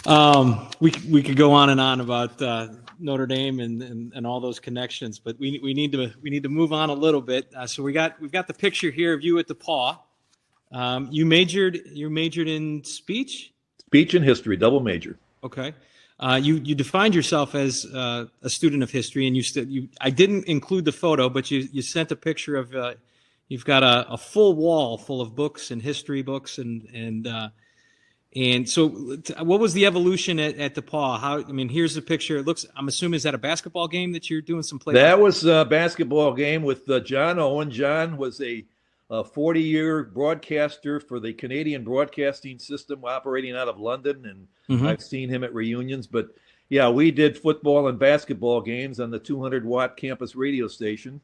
We could go on and on about Notre Dame and all those connections, but we need to move on a little bit. So we've got the picture here of you at DePaul. You majored in speech. Speech and history, double major. Okay. You defined yourself as a student of history, and I didn't include the photo, but you sent a picture of you've got a full wall full of books and history books and so what was the evolution at DePaul? Here's the picture. It looks, I'm assuming, is that a basketball game that you're doing some play? That was a basketball game with John Owen. John was a 40-year broadcaster for the Canadian Broadcasting System operating out of London, and I've seen him at reunions. But, yeah, we did football and basketball games on the 200-watt campus radio station.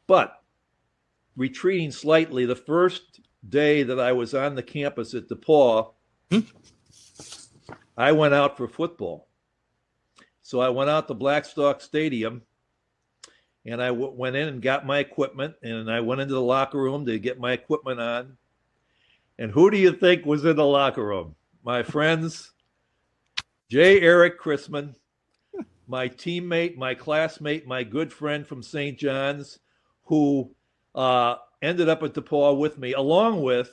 But retreating slightly, the first day that I was on the campus at DePaul, I went out for football. So I went out to Blackstock Stadium, and I went in and got my equipment, and I went into the locker room to get my equipment on. And who do you think was in the locker room? My friends, J. Eric Chrisman, my teammate, my classmate, my good friend from St. John's, who ended up at DePaul with me, along with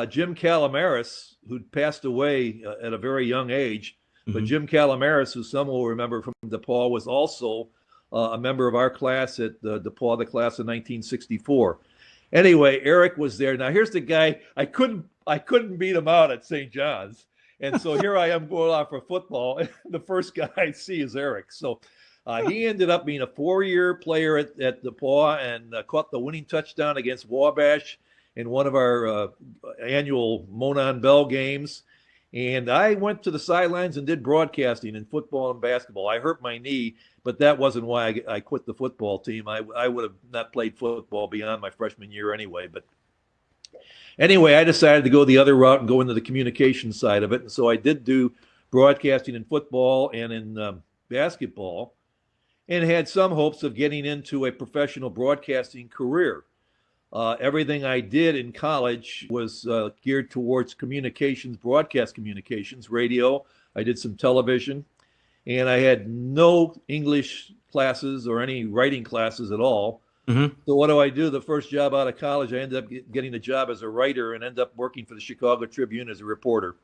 Jim Calamaris, who'd passed away at a very young age. But Jim Calamaris, who some will remember from DePaul, was also a member of our class at DePaul, the class of 1964. Anyway, Eric was there. Now, here's the guy. I couldn't beat him out at St. John's. And so here I am going out for football. And the first guy I see is Eric. So he ended up being a 4-year player at DePaul and caught the winning touchdown against Wabash in one of our annual Monon Bell games. And I went to the sidelines and did broadcasting in football and basketball. I hurt my knee, but that wasn't why I quit the football team. I would have not played football beyond my freshman year anyway. But anyway, I decided to go the other route and go into the communication side of it. And so I did do broadcasting in football and in basketball, and had some hopes of getting into a professional broadcasting career. Everything I did in college was geared towards communications, broadcast communications, radio. I did some television, and I had no English classes or any writing classes at all. So what do? The first job out of college, I ended up getting a job as a writer and ended up working for the Chicago Tribune as a reporter.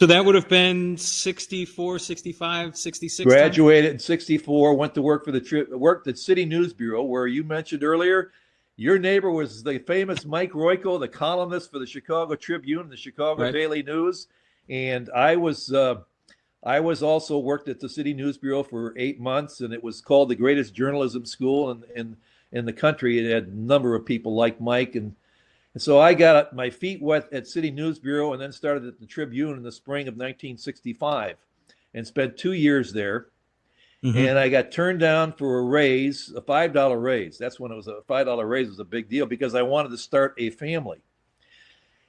So that would have been 64, 65, 66? Graduated in 64, went to work worked at City News Bureau, where you mentioned earlier, your neighbor was the famous Mike Royko, the columnist for the Chicago Tribune, the Chicago Daily News. And I was also worked at the City News Bureau for 8 months, and it was called the greatest journalism school in the country. It had a number of people like Mike, and so I got my feet wet at City News Bureau and then started at the Tribune in the spring of 1965 and spent 2 years there. And I got turned down for a raise, a $5 raise. That's when it was a $5 raise was a big deal because I wanted to start a family.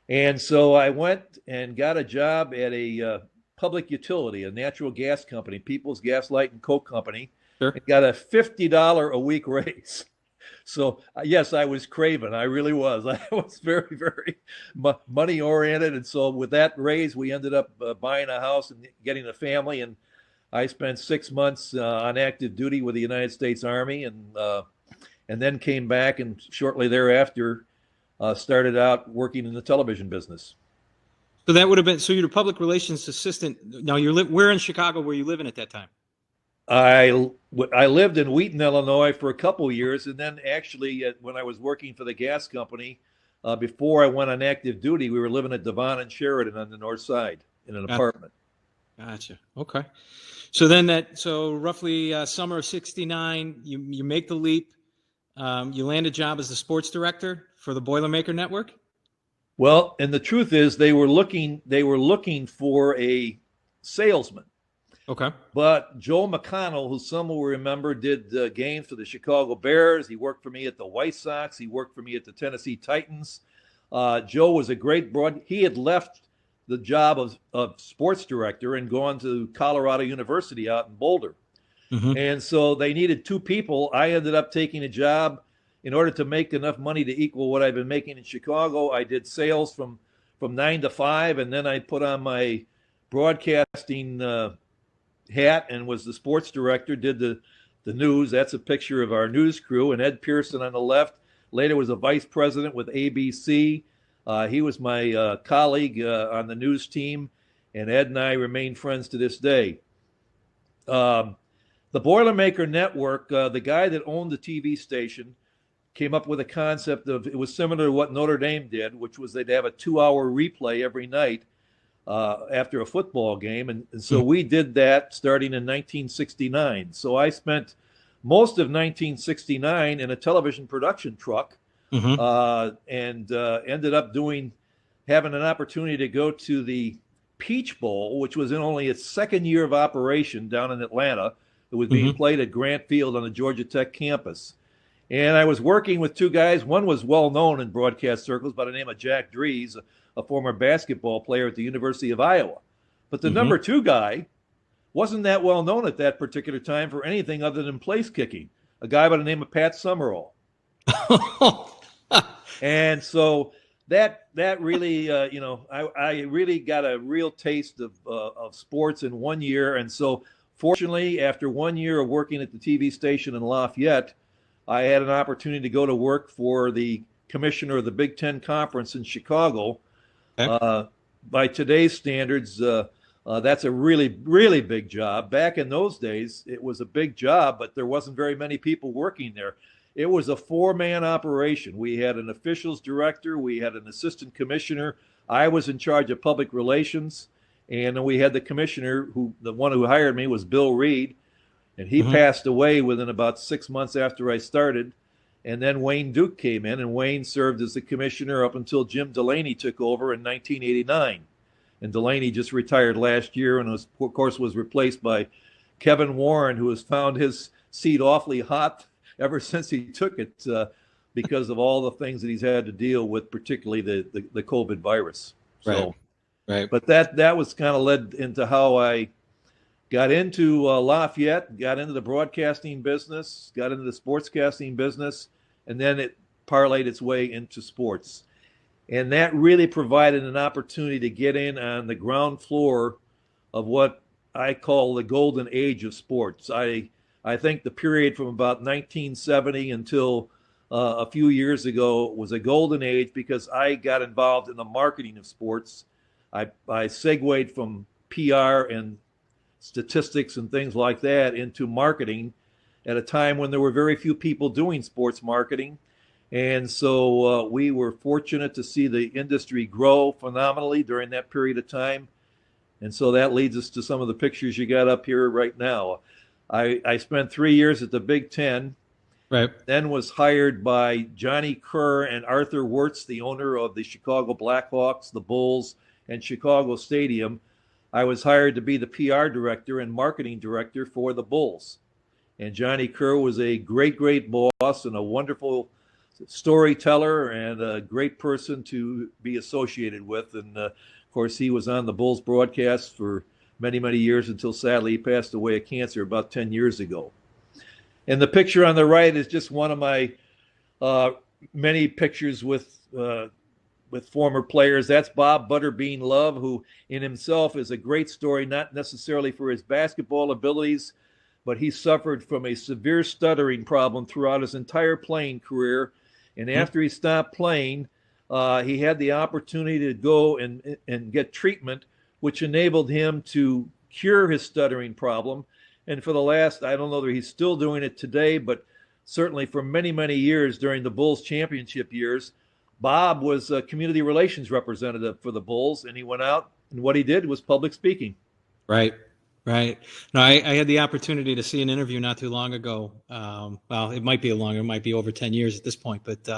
And so I went and got a job at a public utility, a natural gas company, People's Gas, Light, and Coke Company. Sure. And got a $50 a week raise. So, yes, I was craven. I really was. I was very, very money-oriented. And so with that raise, we ended up buying a house and getting a family. And I spent 6 months on active duty with the United States Army and then came back and shortly thereafter started out working in the television business. So that would have been, so you're a public relations assistant. Now, where in Chicago were you living at that time? I lived in Wheaton, Illinois for a couple of years, and then actually when I was working for the gas company, before I went on active duty, we were living at Devon and Sheridan on the north side in an apartment. Gotcha. Okay. So roughly summer of '69, you make the leap. You land a job as the sports director for the Boilermaker Network. Well, and the truth is, they were looking for a salesman. Okay. But Joe McConnell, who some will remember, did games for the Chicago Bears. He worked for me at the White Sox. He worked for me at the Tennessee Titans. Joe was a great He had left the job of sports director and gone to Colorado University out in Boulder. And so they needed 2 people. I ended up taking a job in order to make enough money to equal what I've been making in Chicago. I did sales from from 9 to 5, and then I put on my broadcasting hat and was the sports director, did the news. That's a picture of our news crew, and Ed Pearson on the left. Later was a vice president with ABC. He was my colleague on the news team, and Ed and I remain friends to this day. The Boilermaker Network, the guy that owned the TV station, came up with a concept of, it was similar to what Notre Dame did, which was they'd have a 2-hour replay every night after a football game. And so we did that starting in 1969. So I spent most of 1969 in a television production truck and ended up having an opportunity to go to the Peach Bowl, which was in only its second year of operation down in Atlanta. It was being played at Grant Field on the Georgia Tech campus. And I was working with two guys. One was well known in broadcast circles by the name of Jack Dries, a former basketball player at the University of Iowa. But the number two guy wasn't that well known at that particular time for anything other than place kicking, a guy by the name of Pat Summerall. And so that really, I really got a real taste of sports in 1 year. And so fortunately, after 1 year of working at the TV station in Lafayette, I had an opportunity to go to work for the commissioner of the Big Ten Conference in Chicago. Okay. By today's standards, that's a really, really big job. Back in those days, it was a big job, but there wasn't very many people working there. It was a 4-man operation. We had an officials director. We had an assistant commissioner. I was in charge of public relations. And we had the commissioner, the one who hired me was Bill Reed. And he passed away within about 6 months after I started. And then Wayne Duke came in, and Wayne served as the commissioner up until Jim Delaney took over in 1989. And Delaney just retired last year and, of course, was replaced by Kevin Warren, who has found his seat awfully hot ever since he took it because of all the things that he's had to deal with, particularly the COVID virus. So, right. But that was kind of led into how I got into Lafayette, got into the broadcasting business, got into the sportscasting business, and then it parlayed its way into sports. And that really provided an opportunity to get in on the ground floor of what I call the golden age of sports. I think the period from about 1970 until a few years ago was a golden age because I got involved in the marketing of sports. I segued from PR and statistics and things like that into marketing at a time when there were very few people doing sports marketing. And so we were fortunate to see the industry grow phenomenally during that period of time. And so that leads us to some of the pictures you got up here right now. I spent 3 years at the Big Ten, then was hired by Johnny Kerr and Arthur Wirtz, the owner of the Chicago Blackhawks, the Bulls, and Chicago Stadium. I was hired to be the PR director and marketing director for the Bulls. And Johnny Kerr was a great, great boss and a wonderful storyteller and a great person to be associated with. And, of course, he was on the Bulls broadcast for many, many years until, sadly, he passed away of cancer about 10 years ago. And the picture on the right is just one of my many pictures with former players. That's Bob Butterbean Love, who in himself is a great story, not necessarily for his basketball abilities, but he suffered from a severe stuttering problem throughout his entire playing career. And after he stopped playing, he had the opportunity to go and get treatment, which enabled him to cure his stuttering problem. And for the last, I don't know that he's still doing it today, but certainly for many, many years during the Bulls championship years, Bob was a community relations representative for the Bulls, and he went out, and what he did was public speaking. Right. No, I had the opportunity to see an interview not too long ago. Well, it might be it might be over 10 years at this point, but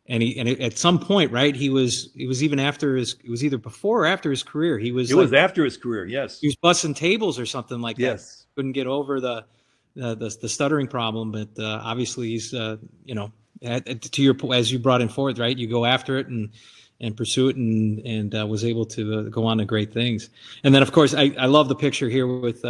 at some point, right, he was even after it was either before or after his career. It was after his career, yes. He was busting tables or something like that. Yes. Couldn't get over the stuttering problem, but obviously he's to your point, as you brought in forth, right? You go after it and pursue it, and was able to go on to great things. And then, of course, I love the picture here with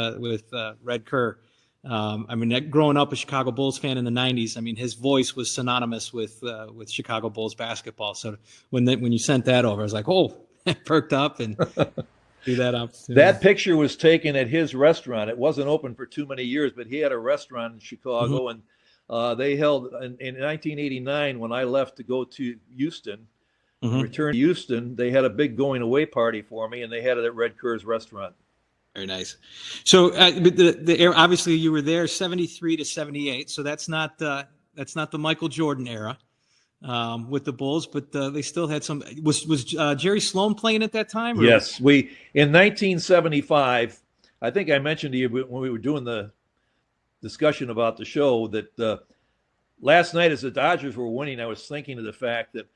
Red Kerr. Growing up a Chicago Bulls fan in the '90s, his voice was synonymous with Chicago Bulls basketball. So when you sent that over, I was like, oh, perked up and do that opportunity. That picture was taken at his restaurant. It wasn't open for too many years, but he had a restaurant in Chicago, and they held in 1989 when I left to go to Houston, returned to Houston. They had a big going away party for me, and they had it at Red Kerr's restaurant. Very nice. So the obviously you were there 73 to 78. So that's not the Michael Jordan era with the Bulls, but they still had some. Was Jerry Sloan playing at that time? Or? Yes, in 1975. I think I mentioned to you when we were doing the discussion about the show that last night as the Dodgers were winning, I was thinking of the fact that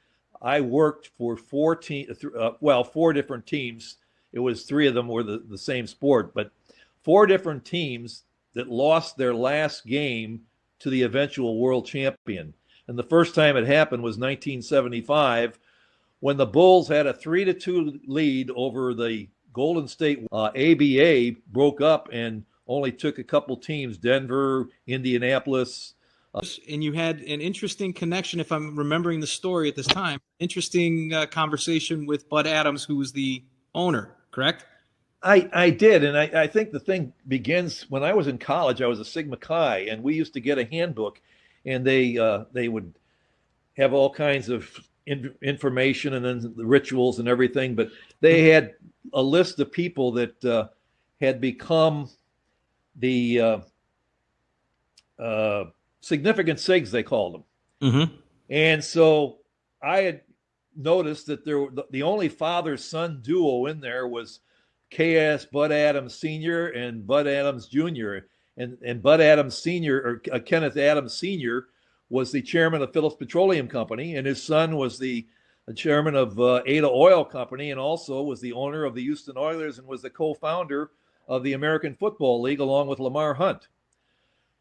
I worked for four different teams. It was three of them were the same sport, but four different teams that lost their last game to the eventual world champion. And the first time it happened was 1975 when the Bulls had a 3-2 lead over the Golden State. ABA broke up and only took a couple teams, Denver, Indianapolis. And you had an interesting connection, if I'm remembering the story at this time, interesting conversation with Bud Adams, who was the owner, correct? I did, and I think the thing begins when I was in college. I was a Sigma Chi, and we used to get a handbook, and they would have all kinds of information and then the rituals and everything. But they had a list of people that had become the significant SIGs, they called them. And so I had noticed that the only father-son duo in there was K.S. Bud Adams Sr. and Bud Adams Jr. And Bud Adams Sr. or Kenneth Adams Sr. was the chairman of Phillips Petroleum Company, and his son was the chairman of Ada Oil Company, and also was the owner of the Houston Oilers and was the co-founder of the American Football League along with Lamar Hunt.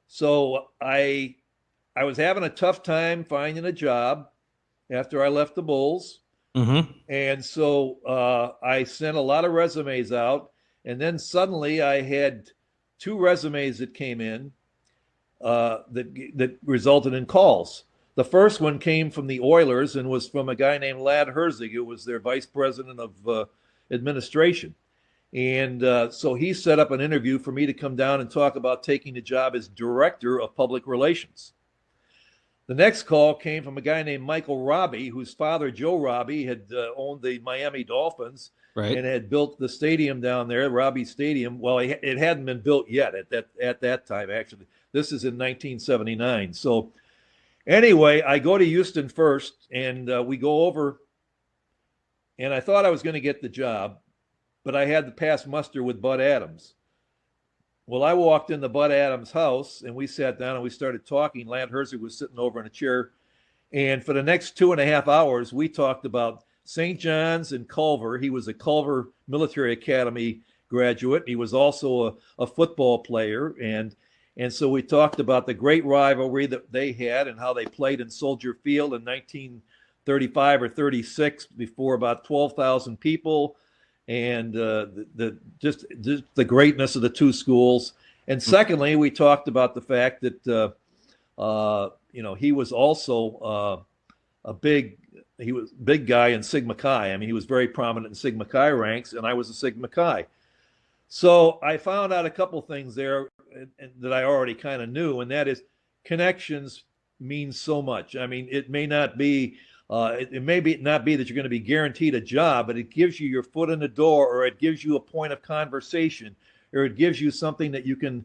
So I was having a tough time finding a job after I left the Bulls. And so I sent a lot of resumes out, and then suddenly I had two resumes that came in that resulted in calls. The first one came from the Oilers and was from a guy named Lad Herzig, who was their vice president of administration. And so he set up an interview for me to come down and talk about taking the job as director of public relations. The next call came from a guy named Michael Robbie, whose father, Joe Robbie, had owned the Miami Dolphins and had built the stadium down there, Robbie Stadium. Well, it hadn't been built yet at that time, actually. This is in 1979. So anyway, I go to Houston first, and we go over, and I thought I was going to get the job, but I had to pass muster with Bud Adams. Well, I walked into Bud Adams' house, and we sat down and we started talking. Lance Herzig was sitting over in a chair. And for the next 2.5 hours, we talked about St. John's and Culver. He was a Culver Military Academy graduate. He was also a football player. And so we talked about the great rivalry that they had and how they played in Soldier Field in 1935 or 36 before about 12,000 people. And just the greatness of the two schools. And secondly, we talked about the fact that he was also a big guy in Sigma Chi. I mean, he was very prominent in Sigma Chi ranks, and I was a Sigma Chi. So I found out a couple things there that I already kind of knew, and that is connections mean so much. I mean, it may not be. It may not be that you're going to be guaranteed a job, but it gives you your foot in the door, or it gives you a point of conversation, or it gives you something that you can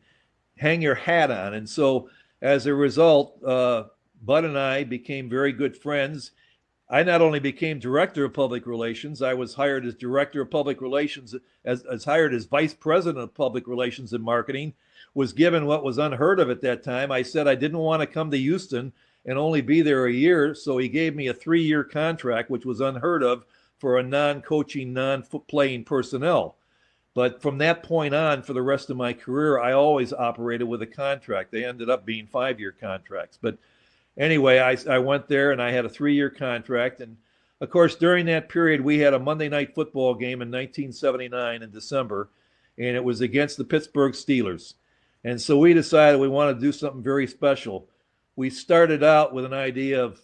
hang your hat on. And so as a result, Bud and I became very good friends. I not only became director of public relations, I was hired as director of public relations, as hired as vice president of public relations and marketing, was given what was unheard of at that time. I said I didn't want to come to Houston and only be there a year. So he gave me a 3-year contract, which was unheard of for a non-coaching, non-playing personnel. But from that point on, for the rest of my career, I always operated with a contract. They ended up being 5-year contracts. But anyway, I went there and I had a 3-year contract. And of course, during that period, we had a Monday night football game in 1979 in December, and it was against the Pittsburgh Steelers. And so we decided we wanted to do something very special. We started out with an idea of,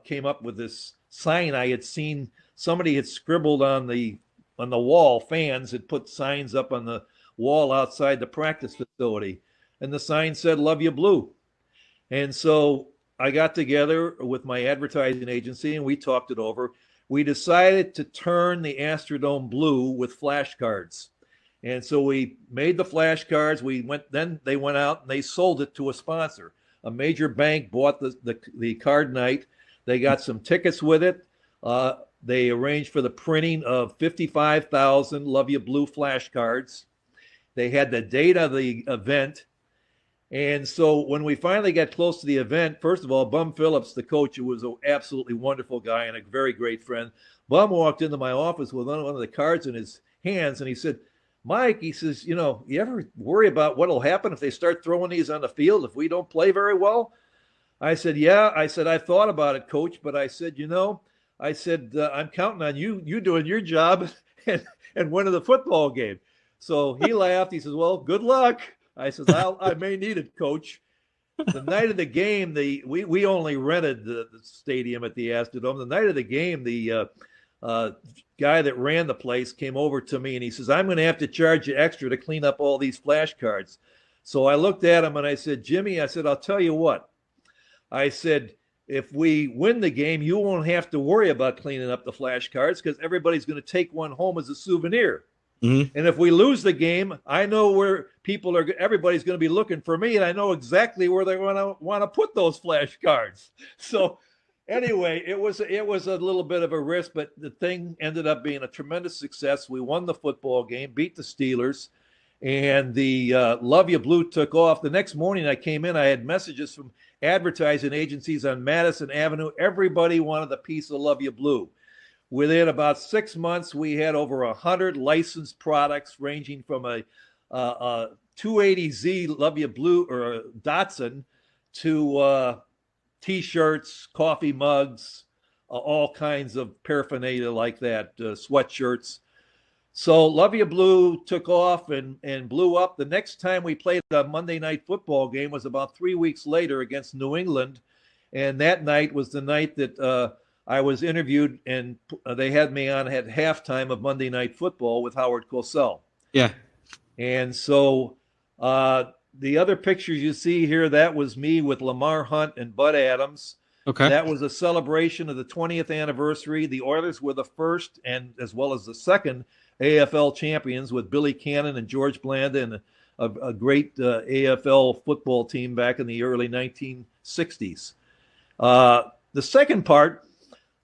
came up with this sign I had seen somebody had scribbled on the wall. Fans had put signs up on the wall outside the practice facility, and the sign said "Love You Blue." And so I got together with my advertising agency and we talked it over. We decided to turn the Astrodome blue with flashcards. And so we made the flashcards. Then they went out and they sold it to a sponsor. A major bank bought the card night. They got some tickets with it. They arranged for the printing of 55,000 Love You Blue flashcards. They had the date of the event. And so when we finally got close to the event, first of all, Bum Phillips, the coach, who was an absolutely wonderful guy and a very great friend, Bum walked into my office with one of the cards in his hands, and he said, "Mike," he says, "you ever worry about what will happen if they start throwing these on the field if we don't play very well?" I said, "Yeah." I said, "I thought about it, Coach, but I said, I'm counting on you doing your job and winning the football game." So he laughed. He says, "Well, good luck." I said, I may need it, Coach. The night of the game, we only rented the stadium at the Astrodome. The night of the game, the guy that ran the place came over to me and he says, "I'm going to have to charge you extra to clean up all these flashcards." So I looked at him and I said, "Jimmy," I said, "I'll tell you what." I said, "If we win the game, you won't have to worry about cleaning up the flashcards because everybody's going to take one home as a souvenir. Mm-hmm. And if we lose the game, I know where everybody's going to be looking for me, and I know exactly where they're going to want to put those flashcards." So anyway, it was a little bit of a risk, but the thing ended up being a tremendous success. We won the football game, beat the Steelers, and the Love You Blue took off. The next morning I came in, I had messages from advertising agencies on Madison Avenue. Everybody wanted a piece of Love You Blue. Within about 6 months, we had over 100 licensed products ranging from a 280Z Love You Blue or a Datsun to T-shirts, coffee mugs, all kinds of paraphernalia like that, sweatshirts. So Love You Blue took off and blew up. The next time we played a Monday night football game was about 3 weeks later against New England. And that night was the night that I was interviewed, and they had me on at halftime of Monday Night Football with Howard Cosell. Yeah. And so the other pictures you see here, that was me with Lamar Hunt and Bud Adams. Okay. That was a celebration of the 20th anniversary. The Oilers were the first and as well as the second AFL champions with Billy Cannon and George Blanda and a great AFL football team back in the early 1960s. The second part,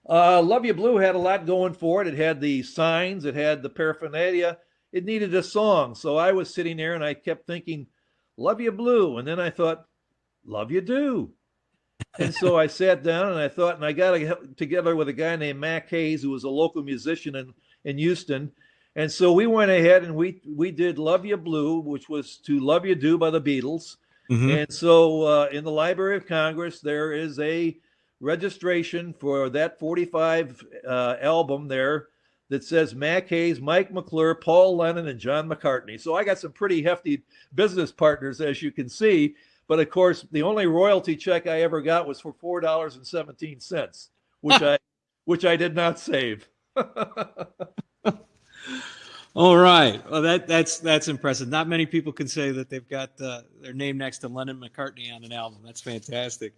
Love You Blue had a lot going for it. It had the signs, it had the paraphernalia. It needed a song. So I was sitting there and I kept thinking, Love You Blue. And then I thought, Love You Do. And so I sat down and I thought, and I got together with a guy named Mac Hayes, who was a local musician in Houston. And so we went ahead and we did Love You Blue, which was to Love You Do by the Beatles. Mm-hmm. And so in the Library of Congress, there is a registration for that 45 album there that says Mac Hayes, Mike McClure, Paul Lennon, and John McCartney. So I got some pretty hefty business partners, as you can see. But of course, the only royalty check I ever got was for $4.17, which I did not save. All right. Well, that's impressive. Not many people can say that they've got their name next to Lennon McCartney on an album. That's fantastic.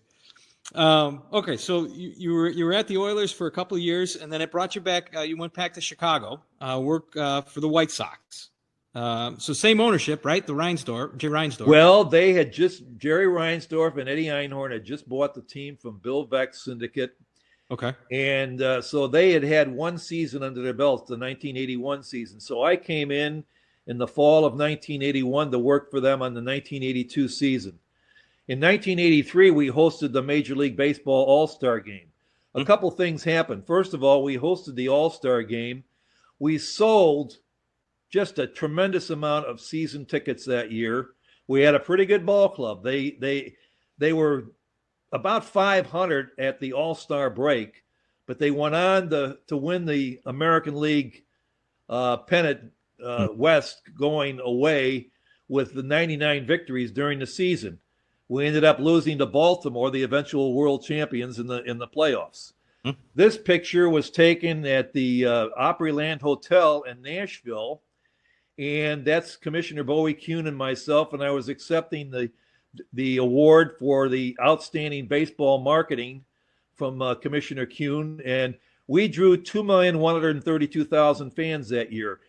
Okay, so you were at the Oilers for a couple of years, and then it brought you back. You went back to Chicago, work for the White Sox. So same ownership, right? Jerry Reinsdorf. Well, Jerry Reinsdorf and Eddie Einhorn had just bought the team from Bill Veeck's syndicate. Okay. And so they had one season under their belts, the 1981 season. So I came in the fall of 1981 to work for them on the 1982 season. In 1983, we hosted the Major League Baseball All-Star Game. A couple things happened. First of all, we hosted the All-Star Game. We sold just a tremendous amount of season tickets that year. We had a pretty good ball club. They were about 500 at the All-Star break, but they went on to win the American League pennant West going away with the 99 victories during the season. We ended up losing to Baltimore, the eventual world champions in the playoffs. Hmm. This picture was taken at the Opryland Hotel in Nashville, and that's Commissioner Bowie Kuhn and myself, and I was accepting the award for the outstanding baseball marketing from Commissioner Kuhn, and we drew 2,132,000 fans that year.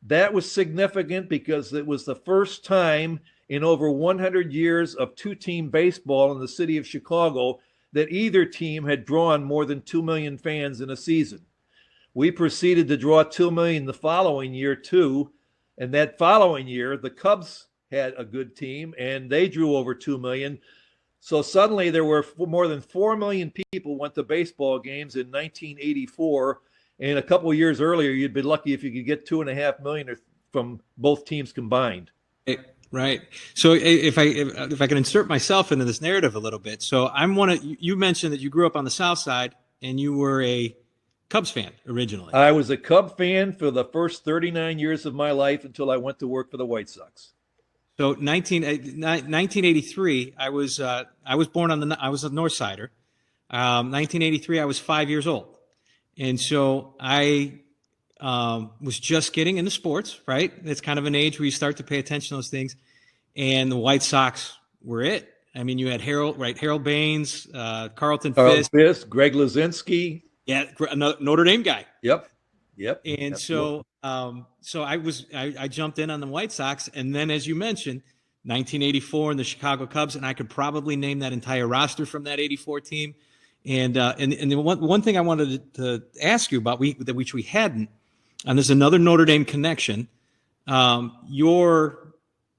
That was significant because it was the first time in over 100 years of two-team baseball in the city of Chicago that either team had drawn more than 2 million fans in a season. We proceeded to draw 2 million the following year too, and that following year the Cubs had a good team and they drew over 2 million. So suddenly there were more than 4 million people went to baseball games in 1984, and a couple of years earlier you'd be lucky if you could get 2.5 million from both teams combined. Right. So if I can insert myself into this narrative a little bit. So you mentioned that you grew up on the South Side and you were a Cubs fan originally. I was a Cub fan for the first 39 years of my life until I went to work for the White Sox. So 1983, I was born I was a North Sider. 1983, I was 5 years old. And so I was just getting into sports, right? It's kind of an age where you start to pay attention to those things. And the White Sox were it. I mean, you had Harold Baines, Carlton Fisk, Greg Luzinski. Yeah, Notre Dame guy. Yep. And Absolutely. so I jumped in on the White Sox, and then as you mentioned, 1984 and the Chicago Cubs, and I could probably name that entire roster from that '84 team. And the one thing I wanted to ask you about, which we hadn't, and there's another Notre Dame connection. Your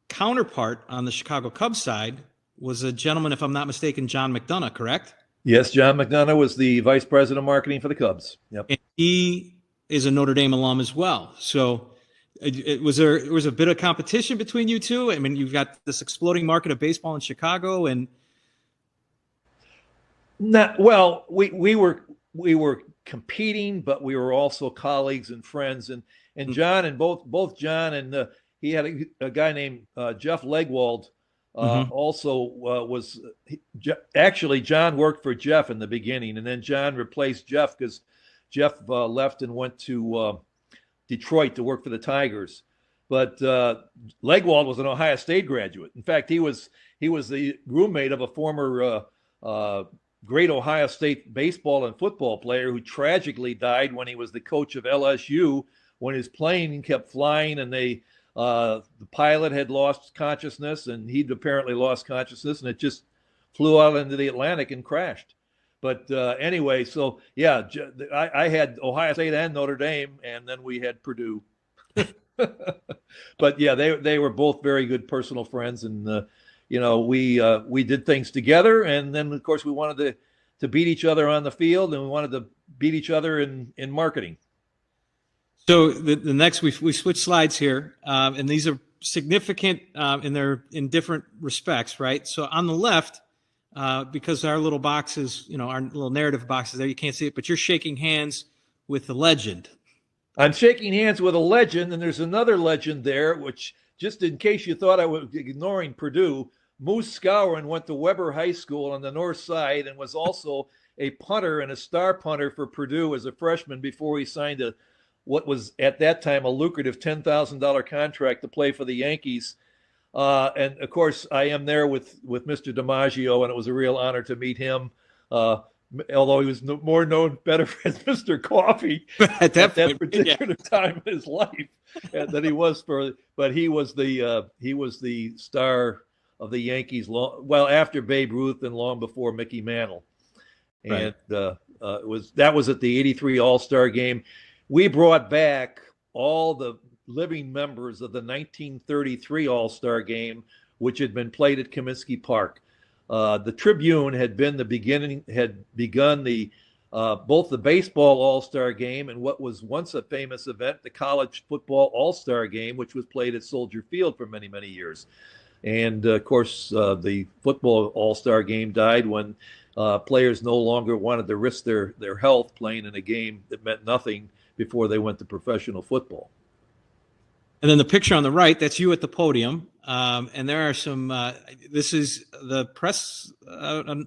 counterpart on the Chicago Cubs side was a gentleman, if I'm not mistaken, John McDonough, correct? Yes, John McDonough was the vice president of marketing for the Cubs. Yep. And he is a Notre Dame alum as well. So was there a bit of competition between you two? I mean, you've got this exploding market of baseball in Chicago, and well, we were competing, but we were also colleagues and friends. And John and both John and he had a guy named Jeff Legwald. Also was actually John worked for Jeff in the beginning, and then John replaced Jeff because Jeff left and went to Detroit to work for the Tigers. But Legwald was an Ohio State graduate. In fact, he was the roommate of a former great Ohio State baseball and football player who tragically died when he was the coach of LSU when his plane kept flying and the pilot had lost consciousness and he'd apparently lost consciousness and it just flew out into the Atlantic and crashed. But anyway, so yeah, I had Ohio State and Notre Dame, and then we had Purdue. But yeah, they were both very good personal friends, and we did things together, and then of course we wanted to beat each other on the field, and we wanted to beat each other in marketing. So the next we switch slides here, and these are significant in different respects, right? So on the left, because our little boxes, our little narrative boxes there, you can't see it, but you're shaking hands with the legend. I'm shaking hands with a legend, and there's another legend there, which just in case you thought I was ignoring Purdue, Moose Scourin went to Weber High School on the north side and was also a punter and a star punter for Purdue as a freshman before he signed what was at that time a lucrative $10,000 contract to play for the Yankees. And of course, I am there with Mr. DiMaggio, and it was a real honor to meet him. Although he was better as Mr. Coffee at that particular time in his life than he was but he was the star of the Yankees after Babe Ruth and long before Mickey Mantle. And that was at the '83 All-Star game. We brought back all the living members of the 1933 All-Star game, which had been played at Comiskey Park. The Tribune had begun both the baseball All-Star game and what was once a famous event, the college football All-Star game, which was played at Soldier Field for many, many years. And of course, the football All-Star game died when players no longer wanted to risk their health playing in a game that meant nothing before they went to professional football. And then the picture on the right, that's you at the podium. And there are some, this is the press,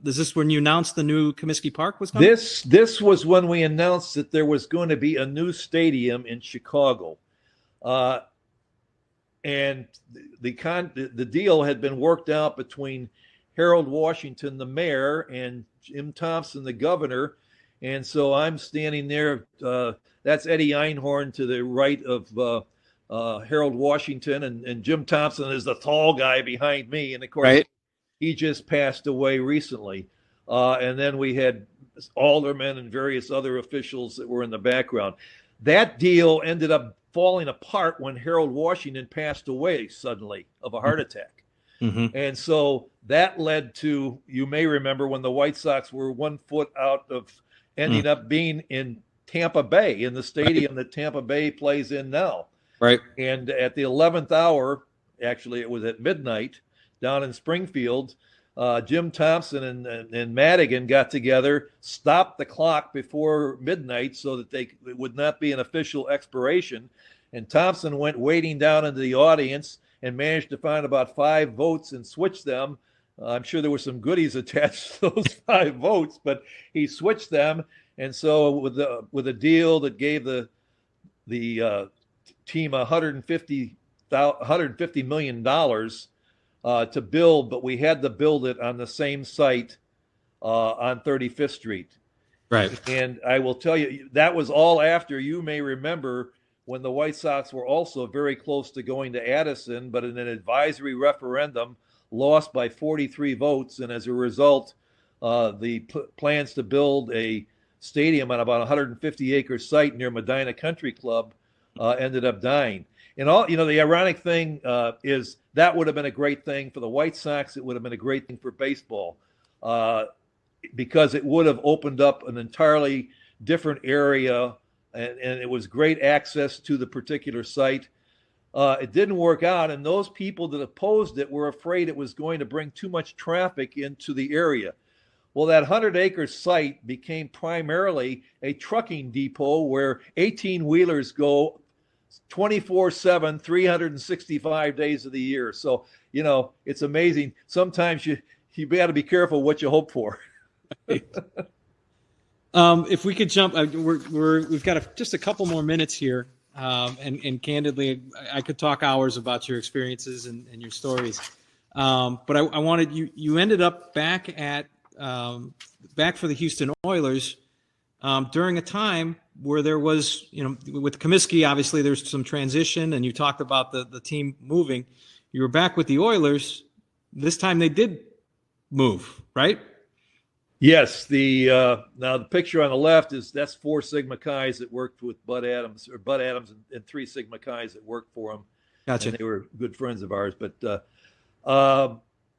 is this when you announced the new Comiskey Park was coming? This was when we announced that there was going to be a new stadium in Chicago. And the deal had been worked out between Harold Washington, the mayor, and Jim Thompson, the governor. And so I'm standing there. That's Eddie Einhorn to the right of Harold Washington, and Jim Thompson is the tall guy behind me. And of course, Right. he just passed away recently. And then we had aldermen and various other officials that were in the background. That deal ended up falling apart when Harold Washington passed away suddenly of a heart attack. Mm-hmm. And so that led to, you may remember, when the White Sox were 1 foot out of ending up being in Tampa Bay, in the stadium that Tampa Bay plays in now. Right. And at the 11th hour, actually it was at midnight down in Springfield, Jim Thompson and Madigan got together, stopped the clock before midnight so that it would not be an official expiration. And Thompson went wading down into the audience and managed to find about 5 votes and switch them. I'm sure there were some goodies attached to those 5 votes, but he switched them. And so with a deal that gave the team $150 million to build, but we had to build it on the same site on 35th Street. Right. And I will tell you, that was all after, you may remember, when the White Sox were also very close to going to Addison, but in an advisory referendum, lost by 43 votes. And as a result, the plans to build a stadium on about 150-acre site near Medina Country Club ended up dying. And the ironic thing is that would have been a great thing for the White Sox. It would have been a great thing for baseball because it would have opened up an entirely different area, and it was great access to the particular site. It didn't work out, and those people that opposed it were afraid it was going to bring too much traffic into the area. Well, that 100-acre site became primarily a trucking depot where 18-wheelers go 24/7, 365 days of the year. So, it's amazing. Sometimes you got to be careful what you hope for. If we could jump, we've got just a couple more minutes here. And candidly, I could talk hours about your experiences and your stories. But I wanted you ended up back for the Houston Oilers during a time where there was, with Comiskey, obviously there's some transition, and you talked about the team moving. You were back with the Oilers. This time they did move, right? Yes. Now the picture on the left that's 4 Sigma Chi's that worked with Bud Adams and 3 Sigma Chi's that worked for him. Gotcha. And they were good friends of ours. But